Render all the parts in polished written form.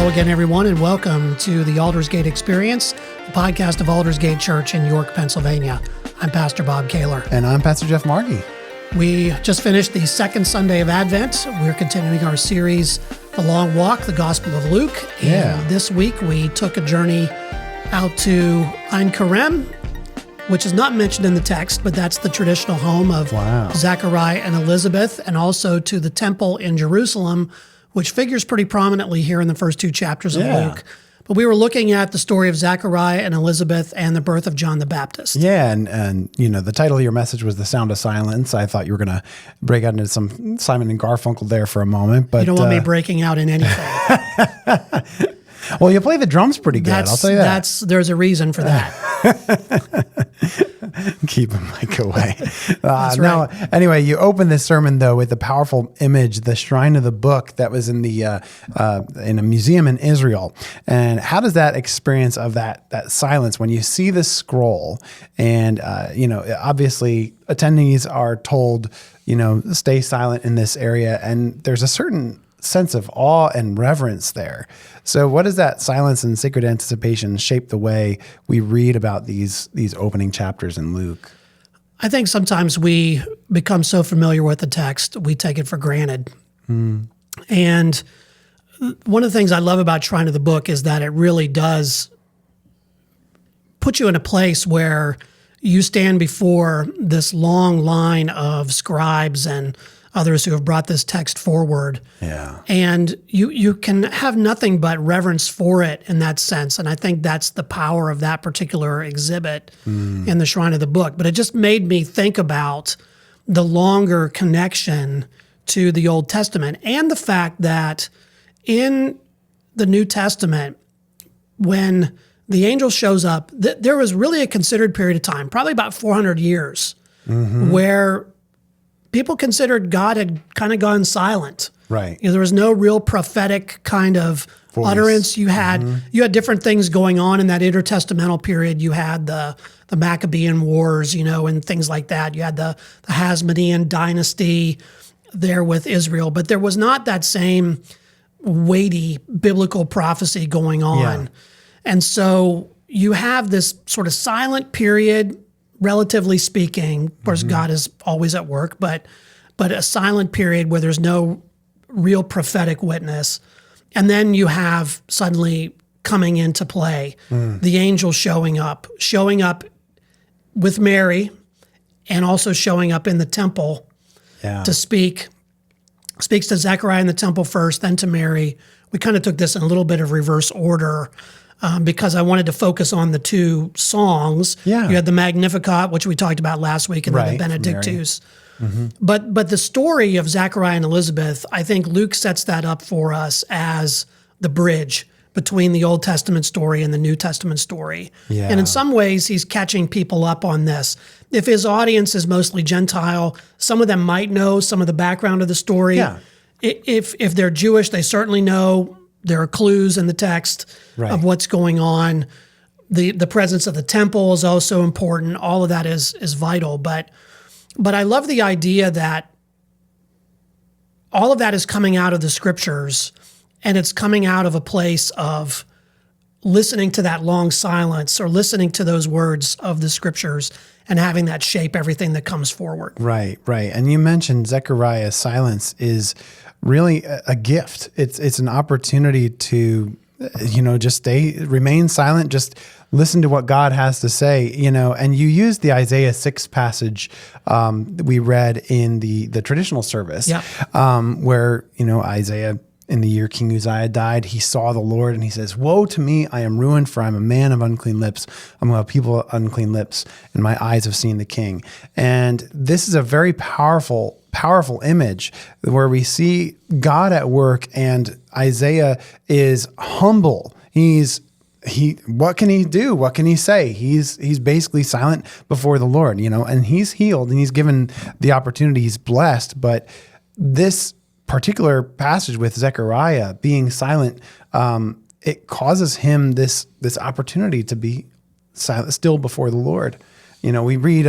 Hello again, everyone, and welcome to the Aldersgate Experience, the podcast of Aldersgate Church in York, Pennsylvania. I'm Pastor Bob Kaylor. And I'm Pastor Jeff Markey. We just finished the second Sunday of Advent. We're continuing our series, The Long Walk, the Gospel of Luke. And this week we took a journey out to Ein Kerem, which is not mentioned in the text, but that's the traditional home of Zechariah and Elizabeth, and also to the temple in Jerusalem, which figures pretty prominently here in the first two chapters of Luke. But we were looking at the story of Zechariah and Elizabeth and the birth of John the Baptist. Yeah, and you know, the title of your message was The Sound of Silence. I thought you were going to break out into some Simon and Garfunkel there for a moment. But you don't want me breaking out in anything. Well, you play the drums pretty good, I'll say that. There's a reason for that. Keep the mic away. That's right. Anyway, you opened this sermon, though, with a powerful image, the shrine of the book that was in the in a museum in Israel. And how does that experience of that silence, when you see the scroll and, obviously attendees are told, stay silent in this area, and there's a certain sense of awe and reverence there. So what does that silence and sacred anticipation shape the way we read about these opening chapters in Luke? I think sometimes we become so familiar with the text, we take it for granted. And one of the things I love about Shrine of the Book is that it really does put you in a place where you stand before this long line of scribes and others who have brought this text forward. Yeah. And you can have nothing but reverence for it in that sense. And I think that's the power of that particular exhibit in the Shrine of the Book. But it just made me think about the longer connection to the Old Testament and the fact that in the New Testament, when the angel shows up, there was really a considered period of time, probably about 400 years, where people considered God had kind of gone silent. Right. There was no real prophetic kind of utterance. You had different things going on in that intertestamental period. You had the Maccabean Wars, and things like that. You had the Hasmonean dynasty there with Israel, but there was not that same weighty biblical prophecy going on. Yeah. And so you have this sort of silent period, relatively speaking. Of course, God is always at work, but a silent period where there's no real prophetic witness. And then you have suddenly coming into play, the angel showing up with Mary and also showing up in the temple to speaks to Zechariah in the temple first, then to Mary. We kind of took this in a little bit of reverse order, because I wanted to focus on the two songs. Yeah. You had the Magnificat, which we talked about last week, and then the Benedictus. But the story of Zechariah and Elizabeth, I think Luke sets that up for us as the bridge between the Old Testament story and the New Testament story. Yeah. And in some ways, he's catching people up on this. If his audience is mostly Gentile, some of them might know some of the background of the story. Yeah. If they're Jewish, they certainly know. There are clues in the text of what's going on. The presence of the temple is also important. All of that is vital. But I love the idea that all of that is coming out of the scriptures, and it's coming out of a place of listening to that long silence or listening to those words of the scriptures and having that shape everything that comes forward. Right. And you mentioned Zechariah's silence is really a gift. It's an opportunity to, just remain silent, just listen to what God has to say, and you use the Isaiah 6 passage we read in the traditional service, where, Isaiah, in the year King Uzziah died, he saw the Lord and he says, "Woe to me, I am ruined, for I am a man of unclean lips. I'm a people of unclean lips, and my eyes have seen the King." And this is a very powerful image where we see God at work, and Isaiah is humble. What can he do? What can he say? He's basically silent before the Lord, and he's healed and he's given the opportunity. He's blessed, but this particular passage with Zechariah being silent, it causes him this opportunity to be silent, still before the Lord. We read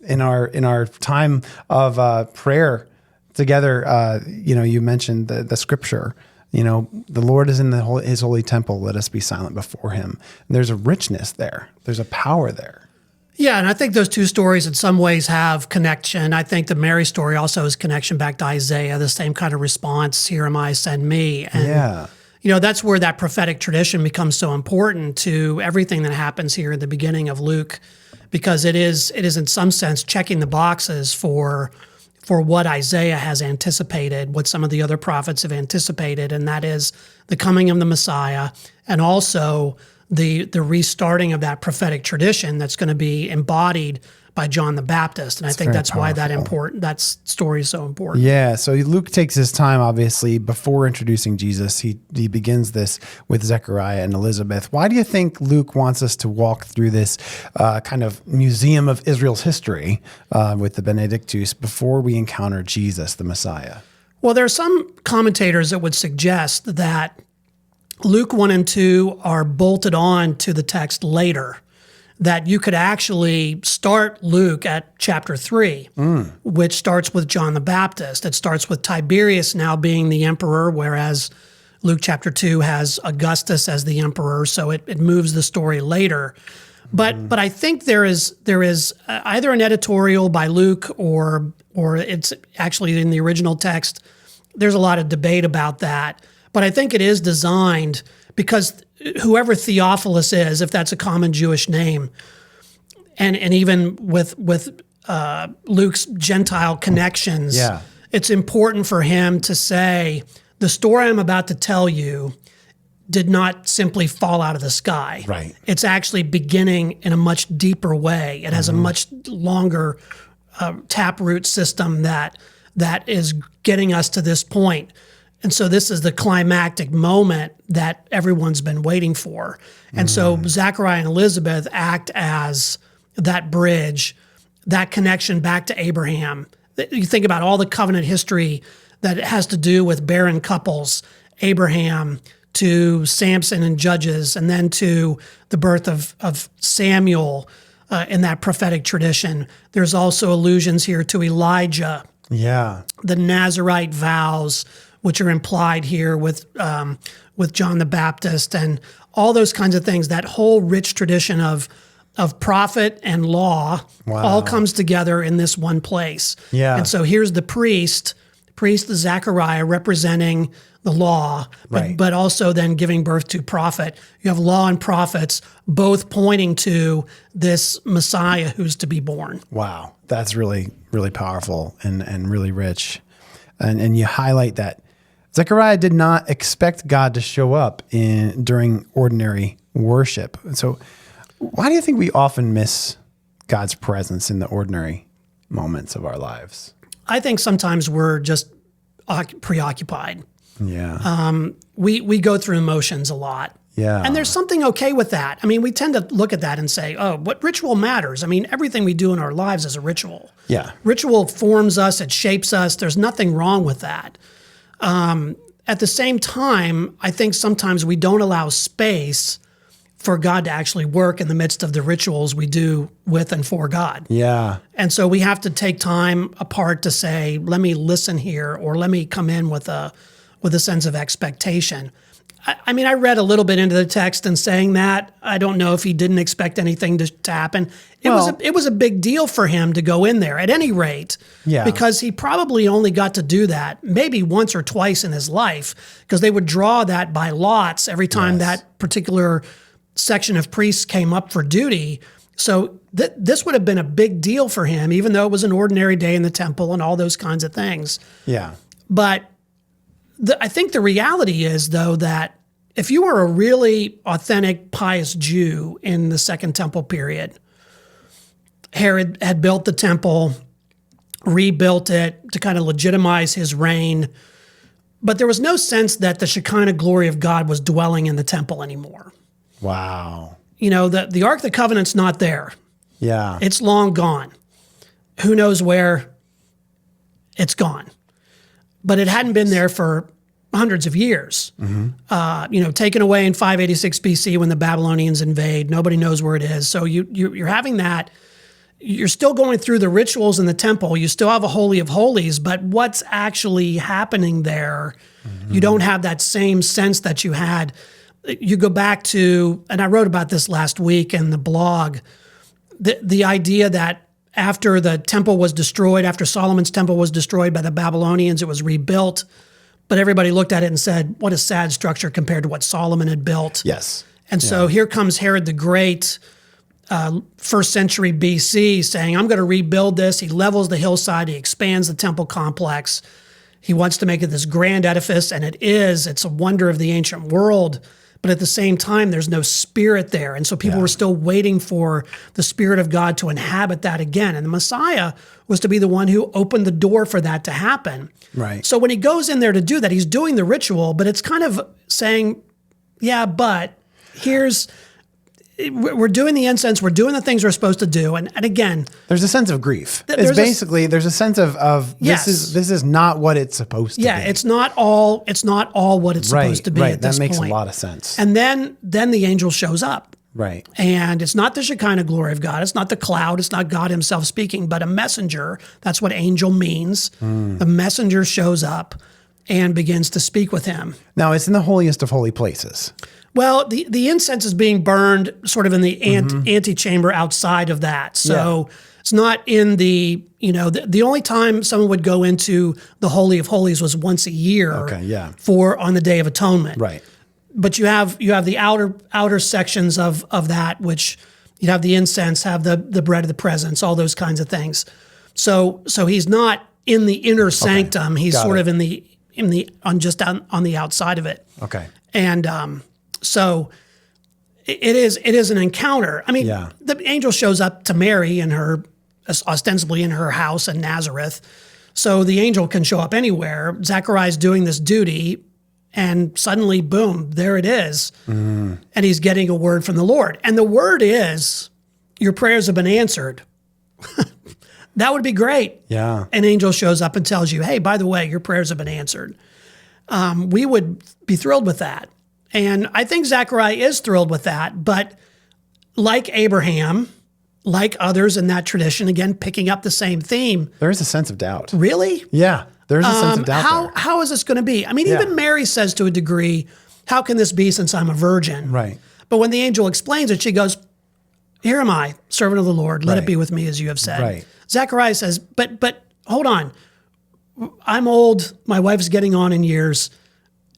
in our time of prayer together. You mentioned the scripture The Lord is in his holy temple. Let us be silent before him. And there's a richness there. There's a power there. Yeah, and I think those two stories in some ways have connection. I think the Mary story also has connection back to Isaiah, the same kind of response, here am I, send me. And, that's where that prophetic tradition becomes so important to everything that happens here at the beginning of Luke, because it is in some sense checking the boxes for what Isaiah has anticipated, what some of the other prophets have anticipated, and that is the coming of the Messiah, and also the restarting of that prophetic tradition that's going to be embodied by John the Baptist. And I think that's why that story is so important. Yeah, so Luke takes his time, obviously, before introducing Jesus. He begins this with Zechariah and Elizabeth. Why do you think Luke wants us to walk through this kind of museum of Israel's history with the Benedictus before we encounter Jesus, the Messiah? Well, there are some commentators that would suggest that Luke 1 and 2 are bolted on to the text later, that you could actually start Luke at chapter 3, which starts with John the Baptist. It starts with Tiberius now being the emperor, whereas Luke chapter 2 has Augustus as the emperor, so it moves the story later. But I think there is either an editorial by Luke or it's actually in the original text. There's a lot of debate about that. But I think it is designed because whoever Theophilus is, if that's a common Jewish name, and even with Luke's Gentile connections, it's important for him to say, the story I'm about to tell you did not simply fall out of the sky. Right. It's actually beginning in a much deeper way. It has a much longer taproot system that is getting us to this point. And so this is the climactic moment that everyone's been waiting for. And so Zechariah and Elizabeth act as that bridge, that connection back to Abraham. You think about all the covenant history that has to do with barren couples, Abraham to Samson and Judges, and then to the birth of Samuel in that prophetic tradition. There's also allusions here to Elijah, the Nazirite vows, which are implied here with John the Baptist, and all those kinds of things. That whole rich tradition of prophet and law all comes together in this one place. And so here's the priest Zechariah representing the law, but also then giving birth to prophet. You have law and prophets both pointing to this Messiah who's to be born. Wow, that's really, really powerful and really rich. And you highlight that Zechariah did not expect God to show up during ordinary worship. And so why do you think we often miss God's presence in the ordinary moments of our lives? I think sometimes we're just preoccupied. We go through emotions a lot. And there's something okay with that. I mean, we tend to look at that and say, oh, what ritual matters? I mean, everything we do in our lives is a ritual. Ritual forms us, it shapes us. There's nothing wrong with that. At the same time, I think sometimes we don't allow space for God to actually work in the midst of the rituals we do with and for God. And so we have to take time apart to say, let me listen here, or let me come in with a sense of expectation. I mean, I read a little bit into the text and saying that. I don't know if he didn't expect anything to happen. It was a big deal for him to go in there, at any rate, because he probably only got to do that maybe once or twice in his life, because they would draw that by lots every time that particular section of priests came up for duty. So this would have been a big deal for him, even though it was an ordinary day in the temple and all those kinds of things. But I think the reality is, though, that if you were a really authentic, pious Jew in the Second Temple period, Herod had built the temple, rebuilt it to kind of legitimize his reign, but there was no sense that the Shekinah glory of God was dwelling in the temple anymore. You know, the Ark of the Covenant's not there. It's long gone. Who knows where it's gone? But it hadn't been there for hundreds of years. Taken away in 586 BC when the Babylonians invade. Nobody knows where it is. So you're having that you're still going through the rituals in the temple. You still have a Holy of Holies, but what's actually happening there, you don't have that same sense that you had. You go back to, and I wrote about this last week in the blog, the idea that after the temple was destroyed, after Solomon's temple was destroyed by the Babylonians, it was rebuilt. But everybody looked at it and said, what a sad structure compared to what Solomon had built. Yes. And so here comes Herod the Great, first century BC, saying, I'm going to rebuild this. He levels the hillside. He expands the temple complex. He wants to make it this grand edifice, and it is. It's a wonder of the ancient world. But at the same time, there's no spirit there. And so people were still waiting for the Spirit of God to inhabit that again. And the Messiah was to be the one who opened the door for that to happen. Right. So when he goes in there to do that, he's doing the ritual, but it's kind of saying, yeah, but we're doing the incense, we're doing the things we're supposed to do. And again, there's a sense of grief. There's a sense of Yes. this is not what it's supposed to be. yeah, it's not all what it's supposed to be at this That makes point. a lot of sense. And then the angel shows up. Right. And it's not the Shekinah glory of God. It's not the cloud. It's not God himself speaking, but a messenger. That's what angel means. The messenger shows up and begins to speak with him. Now, it's in the holiest of holy places. Well, the incense is being burned sort of in the antechamber outside of that. So it's not in the, the only time someone would go into the Holy of Holies was once a year on the Day of Atonement. Right. But you have the outer sections of that, which you have the incense, have the bread of the presence, all those kinds of things. So he's not in the inner sanctum. He's sort of on the outside of it. Okay. And so it is an encounter. I mean, the angel shows up to Mary ostensibly in her house in Nazareth. So the angel can show up anywhere. Zechariah's doing this duty, and suddenly, boom, there it is. And he's getting a word from the Lord. And the word is, your prayers have been answered. That would be great. Yeah. An angel shows up and tells you, hey, by the way, your prayers have been answered. We would be thrilled with that. And I think Zechariah is thrilled with that. But like Abraham, like others in that tradition, again, picking up the same theme. There is a sense of doubt. Really? Yeah. There's a sense of doubt there. How is this going to be? I mean, even Mary says to a degree, how can this be since I'm a virgin? Right. But when the angel explains it, she goes, here am I, servant of the Lord. Let it be with me as you have said. Right. Zechariah says, but hold on. I'm old. My wife's getting on in years.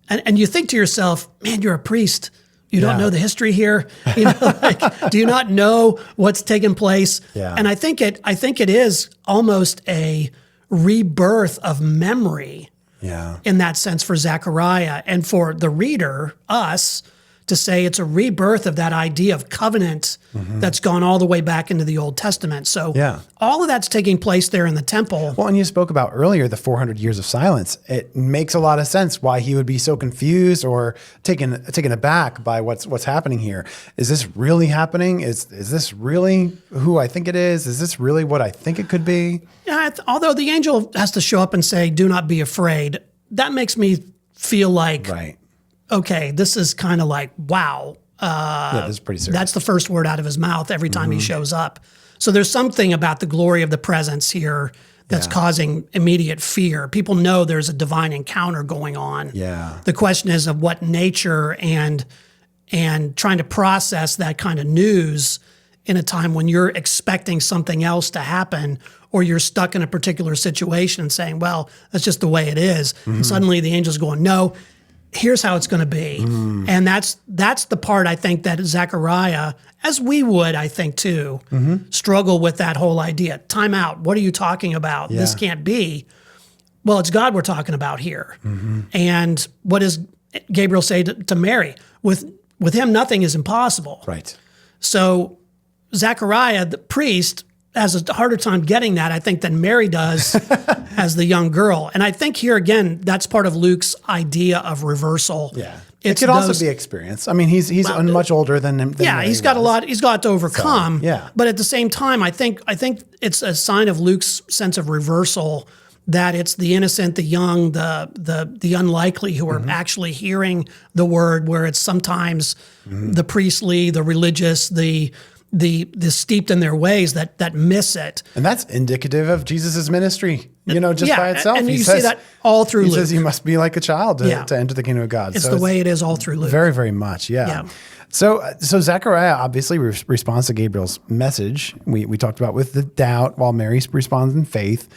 And you think to yourself, man, you're a priest. You don't know the history here. Do you not know what's taken place? Yeah. And I think it is almost a rebirth of memory in that sense for Zechariah, and for the reader, us, to say it's a rebirth of that idea of covenant that's gone all the way back into the Old Testament. So all of that's taking place there in the temple. Well, and you spoke about earlier the 400 years of silence. It makes a lot of sense why he would be so confused or taken aback by what's happening here. Is this really happening? Is this really who I think it is? Is this really what I think it could be? Yeah, although the angel has to show up and say, do not be afraid, that makes me feel like, okay, this is kind of like, wow. This is pretty serious. That's the first word out of his mouth every time he shows up. So there's something about the glory of the presence here that's causing immediate fear. People know there's a divine encounter going on. Yeah. The question is of what nature, and trying to process that kind of news in a time when you're expecting something else to happen, or you're stuck in a particular situation and saying, well, that's just the way it is. And suddenly the angel's going, no, here's how it's going to be. And that's the part I think that Zechariah, as we would, I think too, struggle with that whole idea. Time out. What are you talking about? Yeah. This can't be. Well, it's God we're talking about here. And what does Gabriel say to Mary? With him, nothing is impossible. Right. So Zechariah, the priest, has a harder time getting that, I think, than Mary does as the young girl. And I think here, again, that's part of Luke's idea of reversal. Yeah. It could also be experience. I mean, he's much older than Mary he's got was. he's got to overcome. So, But at the same time, I think it's a sign of Luke's sense of reversal, that it's the innocent, the young, the unlikely who are actually hearing the word, where it's sometimes the priestly, the religious, the the steeped in their ways that miss it. And that's indicative of Jesus's ministry, just by itself. And you see that all through Luke. He says you must be like a child to enter the kingdom of God. It's the way it is all through Luke. Very, very much, yeah. So Zechariah obviously responds to Gabriel's message. We talked about with the doubt, while Mary responds in faith.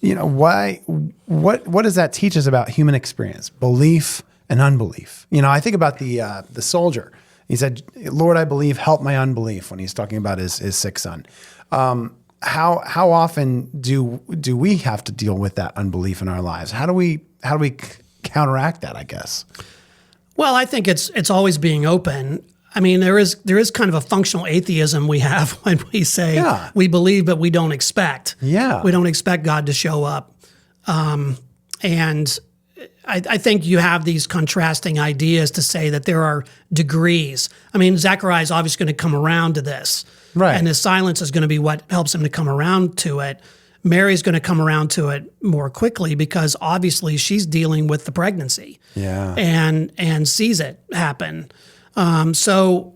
Why? What does that teach us about human experience, belief and unbelief? I think about the soldier. He said, "Lord, I believe, help my unbelief," when he's talking about his sick son. How often do we have to deal with that unbelief in our lives? How do we counteract that, I guess? Well, I think it's always being open. I mean, there is kind of a functional atheism we have when we say we believe, but we don't expect. Yeah. We don't expect God to show up. And I think you have these contrasting ideas to say that there are degrees. I mean, Zechariah is obviously going to come around to this. Right. And his silence is going to be what helps him to come around to it. Mary's going to come around to it more quickly because obviously she's dealing with the pregnancy. Yeah. And sees it happen. So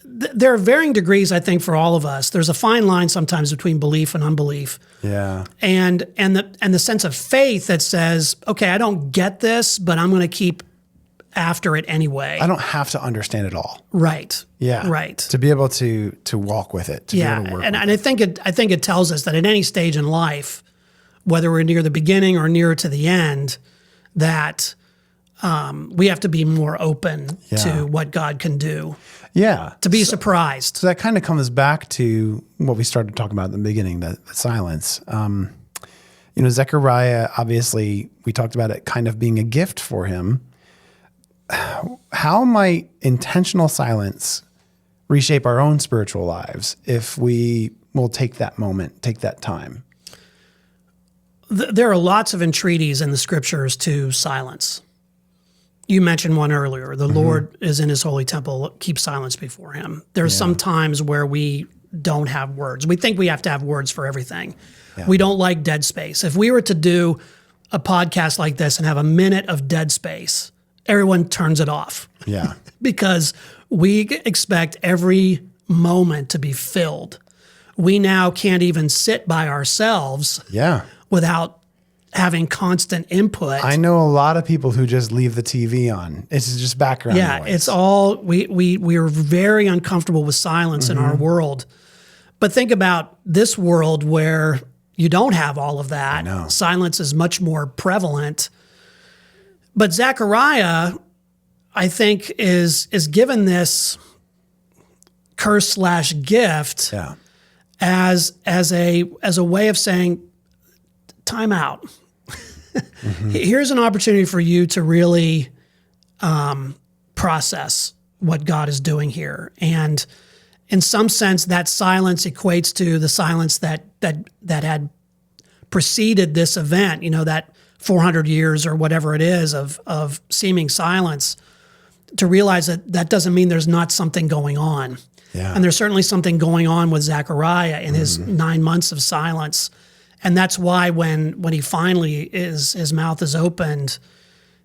there are varying degrees, I think, for all of us. There's a fine line sometimes between belief and unbelief. Yeah. And the sense of faith that says, okay, I don't get this, but I'm going to keep after it anyway. I don't have to understand it all. Right. Yeah. Right. To be able to walk with it. To be able to work and with I think it tells us that at any stage in life, whether we're near the beginning or near to the end, that we have to be more open to what God can do. Yeah. To be surprised. So that kind of comes back to what we started talking about in the beginning, the silence. Zechariah, obviously, we talked about it kind of being a gift for him. How might intentional silence reshape our own spiritual lives if we will take that moment, take that time? There are lots of entreaties in the scriptures to silence. You mentioned one earlier. The Lord is in his holy temple. Keep silence before him. There's some times where we don't have words. We think we have to have words for everything. Yeah. We don't like dead space. If we were to do a podcast like this and have a minute of dead space, everyone turns it off. Yeah. Because we expect every moment to be filled. We now can't even sit by ourselves without having constant input. I know a lot of people who just leave the TV on. It's just background noise. It's all, we are very uncomfortable with silence in our world. But think about this world where you don't have all of that. I know. Silence is much more prevalent. But Zechariah, I think, is given this curse/gift as a way of saying, time out. Here's an opportunity for you to really process what God is doing here. And in some sense, that silence equates to the silence that had preceded this event, that 400 years or whatever it is of seeming silence, to realize that doesn't mean there's not something going on. Yeah. And there's certainly something going on with Zechariah in his 9 months of silence. And that's why when he finally his mouth is opened,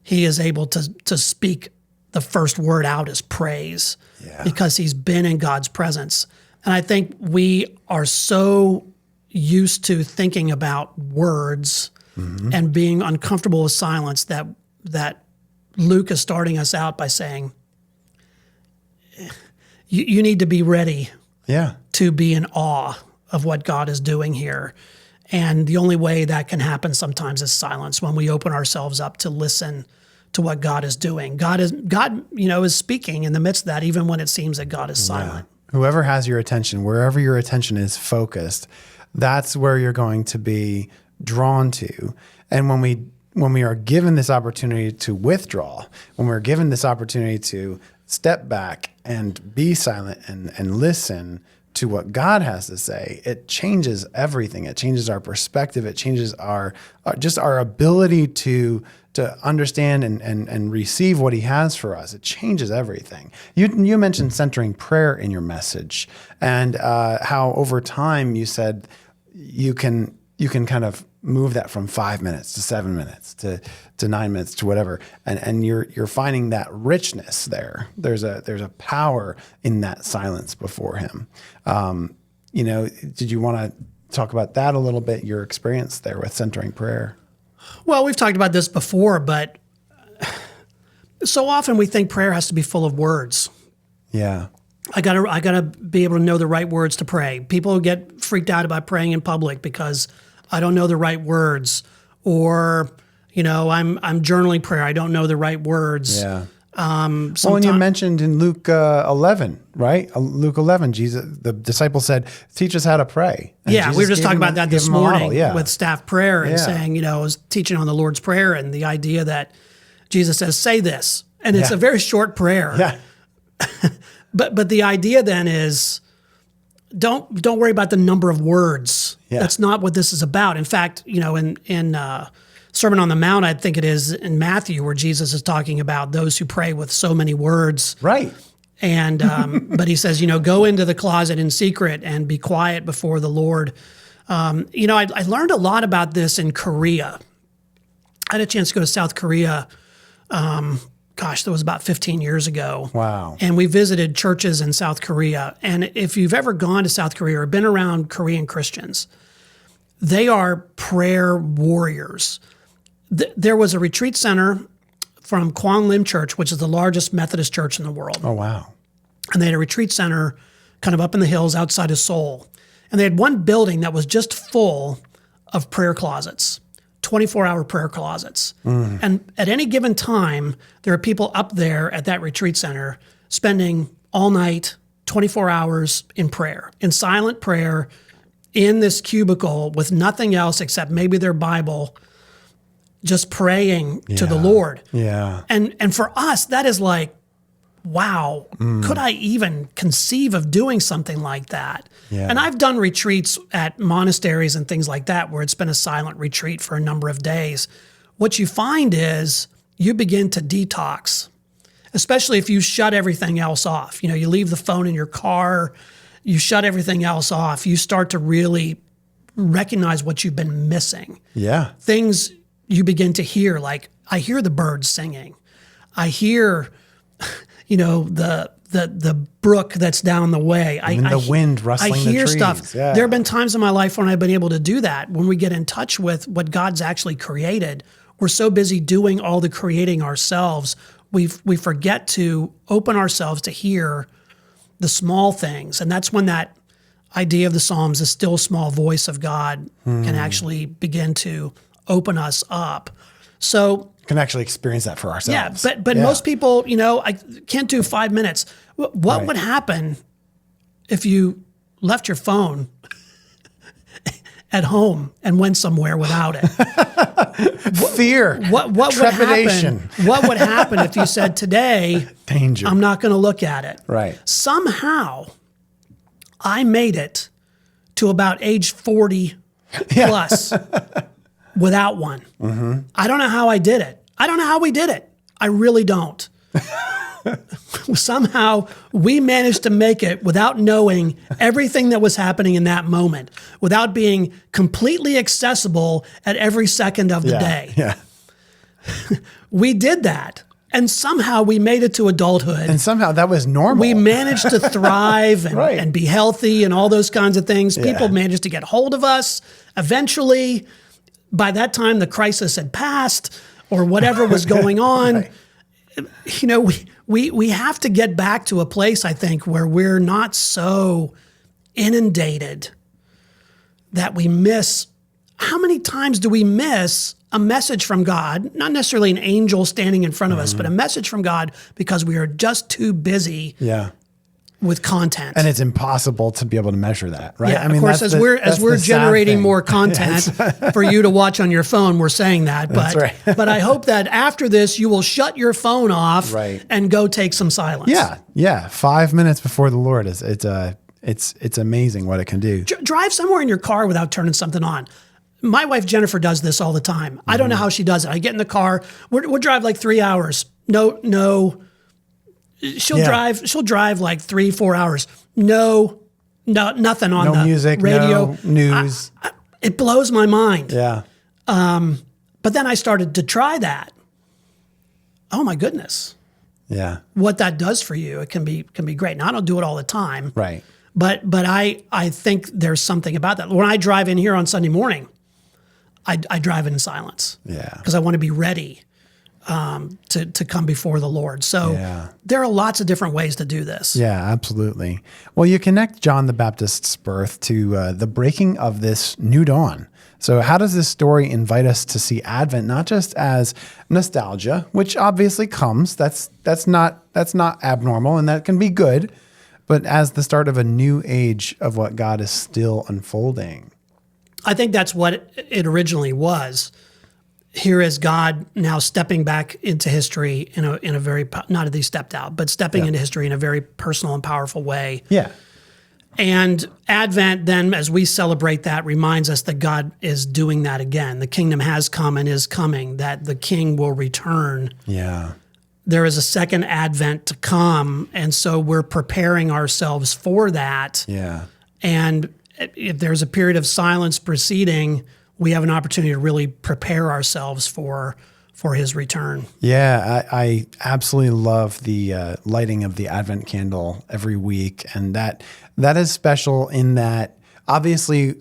he is able to speak the first word out as praise because he's been in God's presence. And I think we are so used to thinking about words and being uncomfortable with silence that Luke is starting us out by saying, you need to be ready to be in awe of what God is doing here. And the only way that can happen sometimes is silence, when we open ourselves up to listen to what God is doing. God is speaking in the midst of that, even when it seems that God is silent. Whoever has your attention, wherever your attention is focused, that's where you're going to be drawn to. And when we are given this opportunity to withdraw, when we're given this opportunity to step back and be silent and listen to what God has to say, it changes everything. It changes our perspective. It changes our ability to understand and receive what he has for us. It changes everything. You mentioned centering prayer in your message, and how over time you said you can kind of move that from 5 minutes to 7 minutes to 9 minutes to whatever. And you're finding that richness there. There's a power in that silence before him. Did you want to talk about that a little bit, your experience there with centering prayer? Well, we've talked about this before, but so often we think prayer has to be full of words. Yeah. I gotta be able to know the right words to pray. People get freaked out about praying in public because I don't know the right words, or I'm journaling prayer. I don't know the right words. Yeah. And you mentioned in Luke 11, right? Luke 11, the disciples said, "Teach us how to pray." And yeah, Jesus we were just talking about that this morning yeah. with staff prayer and saying, I was teaching on the Lord's Prayer and the idea that Jesus says, "Say this," and it's a very short prayer. Yeah. But the idea then is, don't worry about the number of words. Yeah. That's not what this is about. In fact, in Sermon on the Mount, I think it is in Matthew, where Jesus is talking about those who pray with so many words. Right. And but he says, go into the closet in secret and be quiet before the Lord. I learned a lot about this in Korea. I had a chance to go to South Korea. That was about 15 years ago. Wow. And we visited churches in South Korea. And if you've ever gone to South Korea or been around Korean Christians, they are prayer warriors. There was a retreat center from Kwang Lim Church, which is the largest Methodist church in the world. Oh, wow. And they had a retreat center kind of up in the hills outside of Seoul. And they had one building that was just full of prayer closets. 24-hour prayer closets. And at any given time, there are people up there at that retreat center spending all night, 24 hours in prayer, in silent prayer, in this cubicle with nothing else except maybe their Bible, just praying to the Lord. Yeah. And for us, that is like, wow, could I even conceive of doing something like that? Yeah. And I've done retreats at monasteries and things like that where it's been a silent retreat for a number of days. What you find is you begin to detox, especially if you shut everything else off. You leave the phone in your car, you shut everything else off. You start to really recognize what you've been missing. Yeah. Things you begin to hear, like I hear the birds singing. I hear the brook that's down the way. The wind rustling the trees. I hear stuff. Yeah. There have been times in my life when I've been able to do that. When we get in touch with what God's actually created, we're so busy doing all the creating ourselves, we forget to open ourselves to hear the small things. And that's when that idea of the Psalms, the still small voice of God, can actually begin to open us up. So can actually experience that for ourselves. Yeah, but most people, I can't do 5 minutes. What would happen if you left your phone at home and went somewhere without it? Fear. What trepidation. would happen? What would happen if you said, today, danger, I'm not going to look at it? Right. Somehow, I made it to about age 40 plus without one. Mm-hmm. I don't know how I did it. I don't know how we did it. I really don't. Somehow we managed to make it without knowing everything that was happening in that moment, without being completely accessible at every second of the day. Yeah. We did that. And somehow we made it to adulthood. And somehow that was normal. We managed to thrive and be healthy and all those kinds of things. People managed to get hold of us. Eventually, by that time, the crisis had passed or whatever was going on. Right. We have to get back to a place, I think, where we're not so inundated that we miss. How many times do we miss a message from God, not necessarily an angel standing in front of us, but a message from God because we are just too busy with content. And it's impossible to be able to measure that, right? Yeah, of course, as we're generating more content for you to watch on your phone, we're saying that. But, that's right. But I hope that after this, you will shut your phone off and go take some silence. Yeah. 5 minutes before the Lord it's amazing what it can do. Drive somewhere in your car without turning something on. My wife, Jennifer, does this all the time. I don't know how she does it. I get in the car. We'll drive like 3 hours. No. She'll drive like 3-4 hours. No, nothing on the music, radio. No news. It blows my mind. Yeah. But then I started to try that. Oh my goodness. Yeah. What that does for you, it can be great. Now I don't do it all the time. Right. But I think there's something about that. When I drive in here on Sunday morning, I drive in silence. Yeah. Because I want to be ready to come before the Lord. So there are lots of different ways to do this. Yeah, absolutely. Well, you connect John the Baptist's birth to the breaking of this new dawn. So how does this story invite us to see Advent not just as nostalgia, which obviously comes, that's not abnormal and that can be good, but as the start of a new age of what God is still unfolding? I think that's what it originally was. Here is God now stepping back into history in a very, not that he stepped out, but stepping into history in a very personal and powerful way. Yeah. And Advent then, as we celebrate that, reminds us that God is doing that again. The kingdom has come and is coming, that the king will return. Yeah. There is a second Advent to come, and so we're preparing ourselves for that. Yeah. And if there's a period of silence preceding, we have an opportunity to really prepare ourselves for his return. Yeah, I absolutely love the lighting of the Advent candle every week. And that is special in that obviously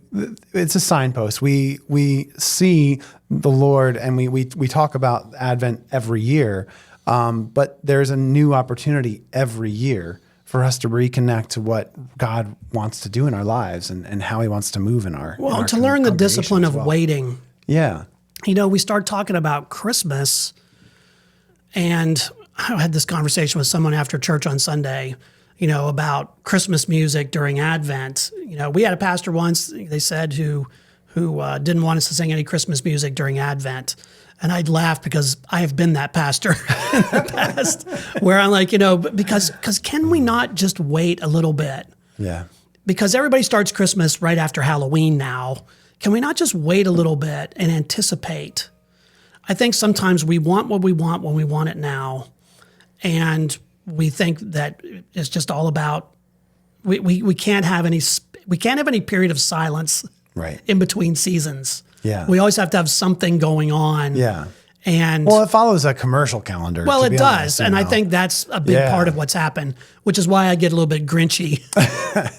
it's a signpost. We see the Lord and we talk about Advent every year, but there's a new opportunity every year for us to reconnect to what God wants to do in our lives and how he wants to move in our Well, to learn the discipline of waiting. Yeah. You know, we start talking about Christmas, and I had this conversation with someone after church on Sunday, you know, about Christmas music during Advent. You know, we had a pastor once, they said, who didn't want us to sing any Christmas music during Advent. And I'd laugh because I have been that pastor in the past where I'm like, you know, because can we not just wait a little bit? Yeah. Because everybody starts Christmas right after Halloween now. Can we not just wait a little bit and anticipate? I think sometimes we want what we want when we want it now. And we think that it's just all about, we can't have any period of silence in between seasons. Yeah. We always have to have something going on. Yeah. And well, it follows a commercial calendar. Well, it does. And I think that's a big part of what's happened, which is why I get a little bit grinchy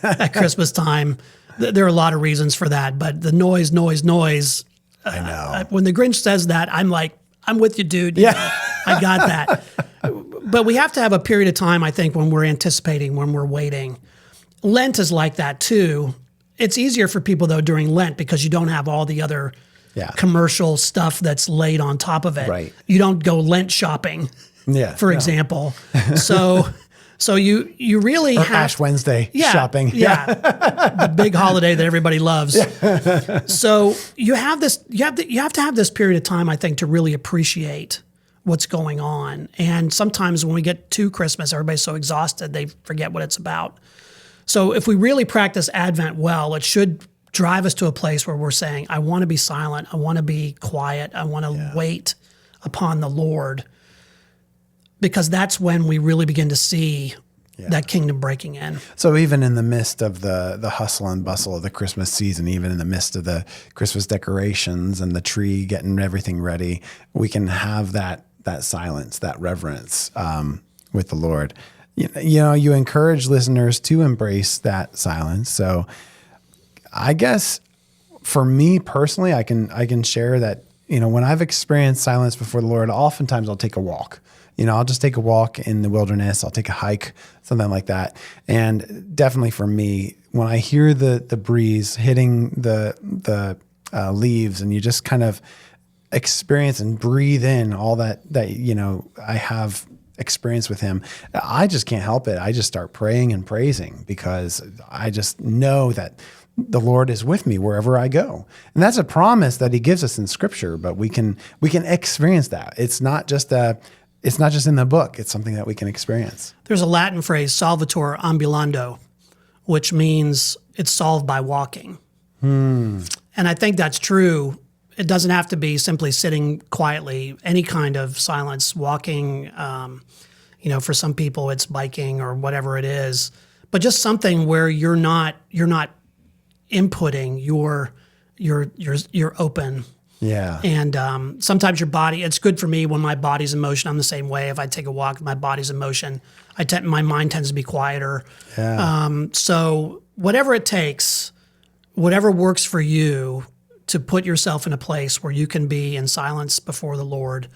at Christmas time. There are a lot of reasons for that, but the noise. I know. When the Grinch says that, I'm like, I'm with you, dude. You know, I got that. But we have to have a period of time, I think, when we're anticipating, when we're waiting. Lent is like that too. It's easier for people, though, during Lent because you don't have all the other commercial stuff that's laid on top of it. Right. You don't go Lent shopping, for example. So you really have Ash Wednesday shopping. The big holiday that everybody loves. So you have to have this period of time, I think, to really appreciate what's going on. And sometimes when we get to Christmas, everybody's so exhausted they forget what it's about. So if we really practice Advent well, it should drive us to a place where we're saying, I want to be silent. I want to be quiet. I want to wait upon the Lord, because that's when we really begin to see that kingdom breaking in. So even in the midst of the hustle and bustle of the Christmas season, even in the midst of the Christmas decorations and the tree getting everything ready, we can have that silence, that reverence with the Lord. You know, you encourage listeners to embrace that silence. So I guess for me personally, I can share that, you know, when I've experienced silence before the Lord, oftentimes I'll take a walk. You know, I'll just take a walk in the wilderness. I'll take a hike, something like that. And definitely for me, when I hear the breeze hitting the leaves, and you just kind of experience and breathe in all that you know I have experience with him, I just can't help it. I just start praying and praising because I just know that the Lord is with me wherever I go. And that's a promise that he gives us in Scripture, but we can experience that. It's not just in the book. It's something that we can experience. There's a Latin phrase, solvitur ambulando, which means it's solved by walking. And I think that's true. It doesn't have to be simply sitting quietly, any kind of silence, walking, you know, for some people it's biking or whatever it is, but just something where you're not inputting, you're open. Yeah. And sometimes your body, it's good for me when my body's in motion. I'm the same way. If I take a walk, my body's in motion. My mind tends to be quieter. Yeah. So whatever it takes, whatever works for you to put yourself in a place where you can be in silence before the Lord,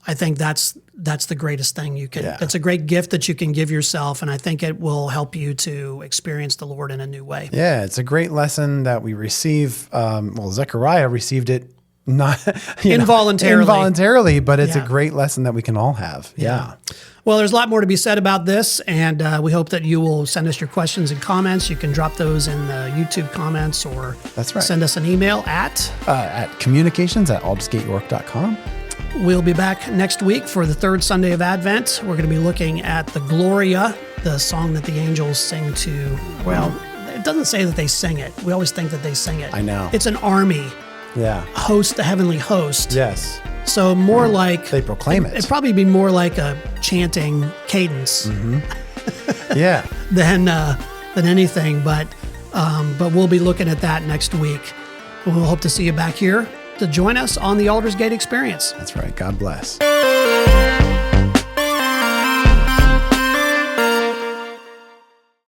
I think that's the greatest thing you can. Yeah. It's a great gift that you can give yourself, and I think it will help you to experience the Lord in a new way. Yeah, it's a great lesson that we receive. Zechariah received it not involuntarily, but it's a great lesson that we can all have. Yeah. Well, there's a lot more to be said about this, and we hope that you will send us your questions and comments. You can drop those in the YouTube comments, or That's right. send us an email at communications@aldersgateyork.com. We'll be back next week for the third Sunday of Advent. We're going to be looking at the Gloria, the song that the angels sing to. Well, it doesn't say that they sing it. We always think that they sing it. I know. It's an army Yeah. host, the heavenly host. Yes. So more like They proclaim it. It'd probably be more like a chanting cadence Yeah. than anything. But we'll be looking at that next week. We'll hope to see you back here to join us on the Aldersgate Experience. That's right. God bless.